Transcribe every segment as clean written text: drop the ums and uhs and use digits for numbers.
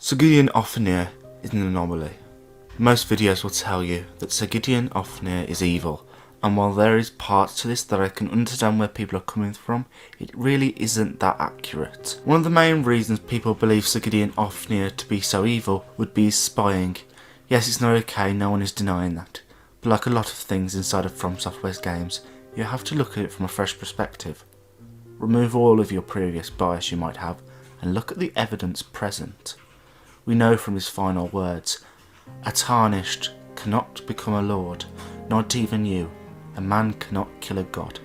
Sir Gideon Ofnir is an anomaly. Most videos will tell you that Sir Gideon Ofnir is evil, and while there is parts to this that I can understand where people are coming from, it really isn't that accurate. One of the main reasons people believe Sir Gideon Ofnir to be so evil would be his spying. Yes, it's not okay, no one is denying that, but like a lot of things inside of From Software's games, you have to look at it from a fresh perspective. Remove all of your previous bias you might have, and look at the evidence present. We know from his final words, "A Tarnished cannot become a lord, not even you. A man cannot kill a god."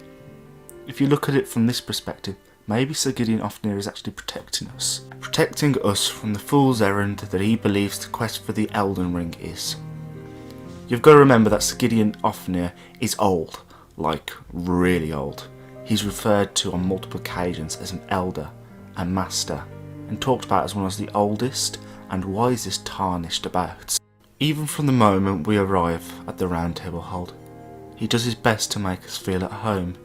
If you look at it from this perspective, maybe Sir Gideon Ofnir is actually protecting us. Protecting us from the fool's errand that he believes the quest for the Elden Ring is. You've got to remember that Sir Gideon Ofnir is old, like really old. He's referred to on multiple occasions as an elder, a master, and talked about as one of the oldest and wisest Tarnished about. Even from the moment we arrive at the Round Table Hold, he does his best to make us feel at home,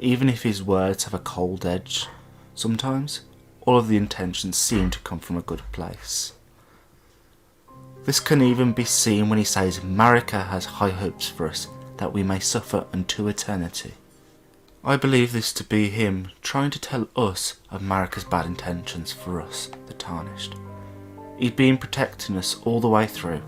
even if his words have a cold edge. Sometimes, all of the intentions seem to come from a good place. This can even be seen when he says Marika has high hopes for us, that we may suffer unto eternity. I believe this to be him trying to tell us of Marika's bad intentions for us, the Tarnished. He'd been protecting us all the way through.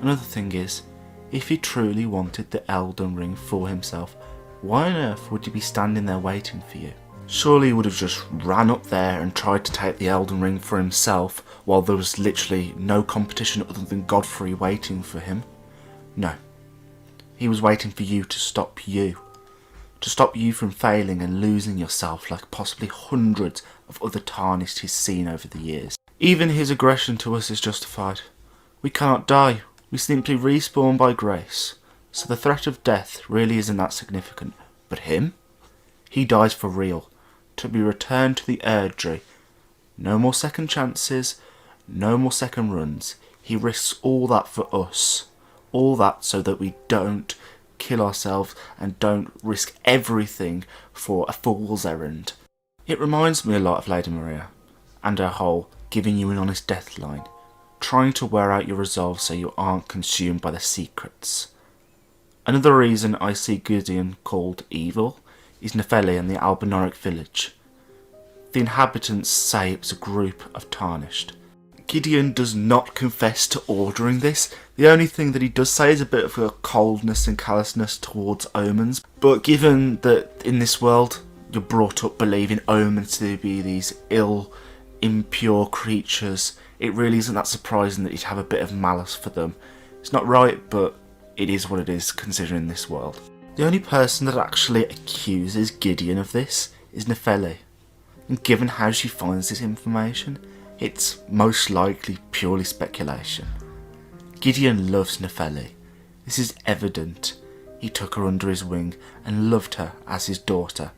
Another thing is, if he truly wanted the Elden Ring for himself, why on earth would he be standing there waiting for you? Surely he would have just ran up there and tried to take the Elden Ring for himself while there was literally no competition other than Godfrey waiting for him. No. He was waiting for you to stop you. To stop you from failing and losing yourself like possibly hundreds of other Tarnished he's seen over the years. Even his aggression to us is justified. We cannot die. We simply respawn by grace. So the threat of death really isn't that significant. But him? He dies for real. To be returned to the Erdtree. No more second chances. No more second runs. He risks all that for us. All that so that we don't kill ourselves and don't risk everything for a fool's errand. It reminds me a lot of Lady Maria and her whole giving you an honest death line, trying to wear out your resolve so you aren't consumed by the secrets. Another reason I see Gideon called evil is Nepheli and the Albinoric village. The inhabitants say it was a group of Tarnished. Gideon does not confess to ordering this. The only thing that he does say is a bit of a coldness and callousness towards omens. But given that in this world you're brought up believing omens to be these ill, impure creatures, it really isn't that surprising that he'd have a bit of malice for them. It's not right, but it is what it is considering this world. The only person that actually accuses Gideon of this is Nepheli. And given how she finds this information, it's most likely purely speculation. Gideon loves Nepheli. This is evident. He took her under his wing and loved her as his daughter.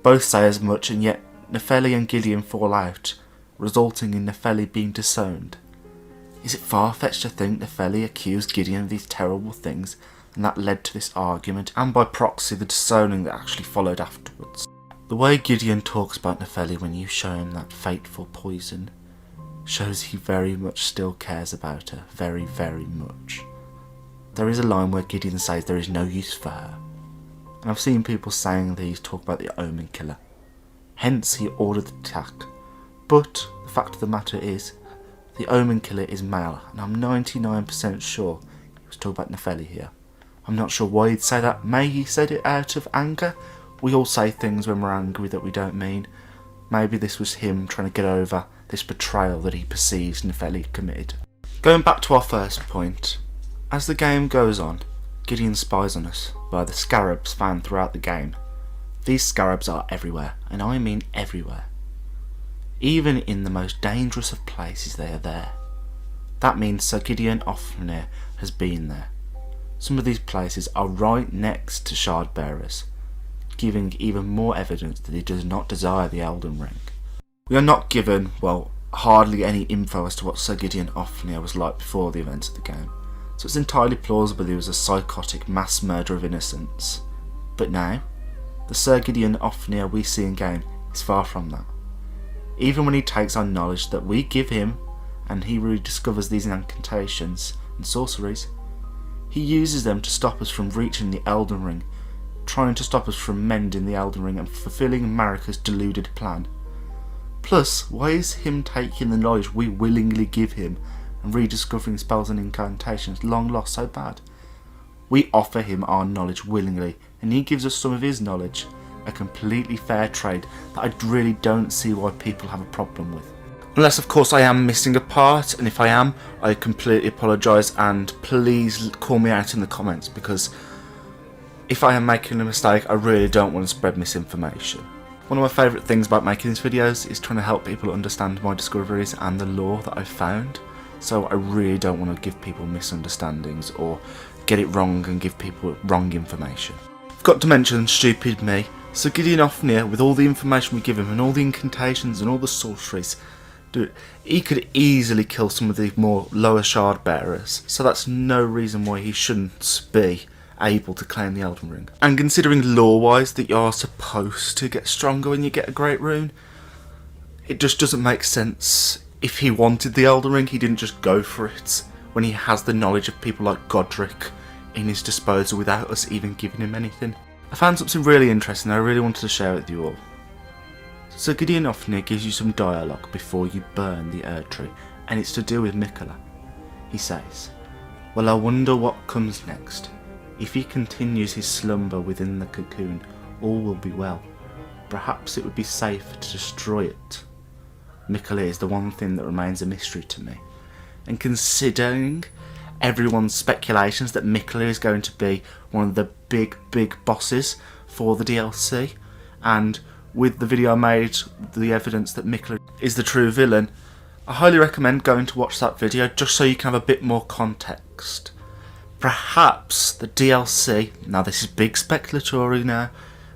Both say as much, and yet Nepheli and Gideon fall out, resulting in Nepheli being disowned. Is it far-fetched to think Nepheli accused Gideon of these terrible things and that led to this argument, and by proxy the disowning that actually followed afterwards? The way Gideon talks about Nepheli when you show him that fateful poison shows he very much still cares about her, very, very much. There is a line where Gideon says there is no use for her, and I've seen people saying that he's talking about the Omen Killer. Hence he ordered the attack. But the fact of the matter is, the Omen Killer is male, and I'm 99% sure he was talking about Nepheli here. I'm not sure why he'd say that. May he said it out of anger? We all say things when we're angry that we don't mean. Maybe this was him trying to get over this betrayal that he perceives Nepheli committed. Going back to our first point, as the game goes on, Gideon spies on us by the scarabs found throughout the game. These scarabs are everywhere, and I mean everywhere. Even in the most dangerous of places they are there. That means Sir Gideon Ofnir has been there. Some of these places are right next to shard bearers, giving even more evidence that he does not desire the Elden Ring. We are not given, well, hardly any info as to what Sir Gideon Ofnir was like before the events of the game, so it's entirely plausible he was a psychotic mass murderer of innocents. But now, the Sir Gideon Ofnir we see in game is far from that. Even when he takes our knowledge that we give him and he rediscovers these incantations and sorceries. He uses them to stop us from reaching the Elden Ring, trying to stop us from mending the Elden Ring and fulfilling Marika's deluded plan. Plus, why is him taking the knowledge we willingly give him and rediscovering spells and incantations long lost so bad? We offer him our knowledge willingly, and he gives us some of his knowledge. A completely fair trade that I really don't see why people have a problem with. Unless of course I am missing a part, and if I am, I completely apologise, and please call me out in the comments, because if I am making a mistake, I really don't want to spread misinformation. One of my favourite things about making these videos is trying to help people understand my discoveries and the lore that I've found, so I really don't want to give people misunderstandings or get it wrong and give people wrong information. I've got to mention stupid me. So Gideon Ofnir, with all the information we give him and all the incantations and all the sorceries, dude, he could easily kill some of the more lower shard bearers, so that's no reason why he shouldn't be able to claim the Elden Ring. And considering lore-wise that you are supposed to get stronger when you get a great rune, it just doesn't make sense. If he wanted the Elden Ring, he didn't just go for it, when he has the knowledge of people like Godric in his disposal without us even giving him anything. I found something really interesting that I really wanted to share with you all. So Gideon Ofnir gives you some dialogue before you burn the Erdtree, and it's to do with Miquella. He says, "Well, I wonder what comes next. If he continues his slumber within the cocoon, all will be well. Perhaps it would be safer to destroy it. Miquella is the one thing that remains a mystery to me. And considering everyone's speculations that Miquella is going to be one of the big bosses for the DLC, and with the video I made, the evidence that Miquella is the true villain, I highly recommend going to watch that video just so you can have a bit more context. Perhaps the DLC, now this is big speculatory now,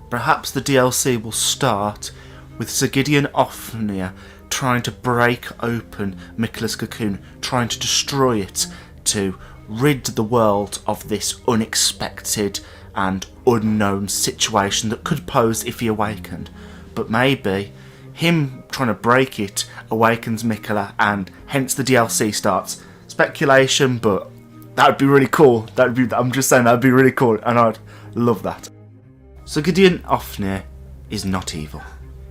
perhaps the DLC will start with Sir Gideon Ofnir trying to break open Miquella's cocoon, trying to destroy it, to rid the world of this unexpected and unknown situation that could pose if he awakened. But maybe him trying to break it awakens Miquella, and hence the DLC starts. Speculation, but that would be really cool. I'm just saying, that would be really cool, and I'd love that. So Gideon Ofnir is not evil.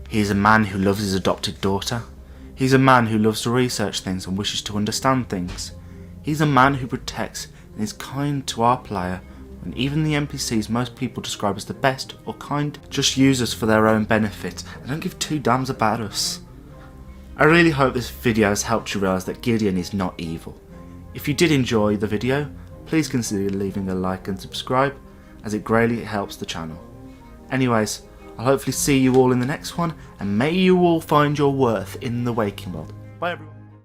He is a man who loves his adopted daughter. He's a man who loves to research things and wishes to understand things. He's a man who protects and is kind to our player when even the NPCs most people describe as the best or kind just use us for their own benefit and don't give two damns about us. I really hope this video has helped you realise that Gideon is not evil. If you did enjoy the video, please consider leaving a like and subscribe, as it greatly helps the channel. Anyways, I'll hopefully see you all in the next one, and may you all find your worth in the waking world. Bye everyone.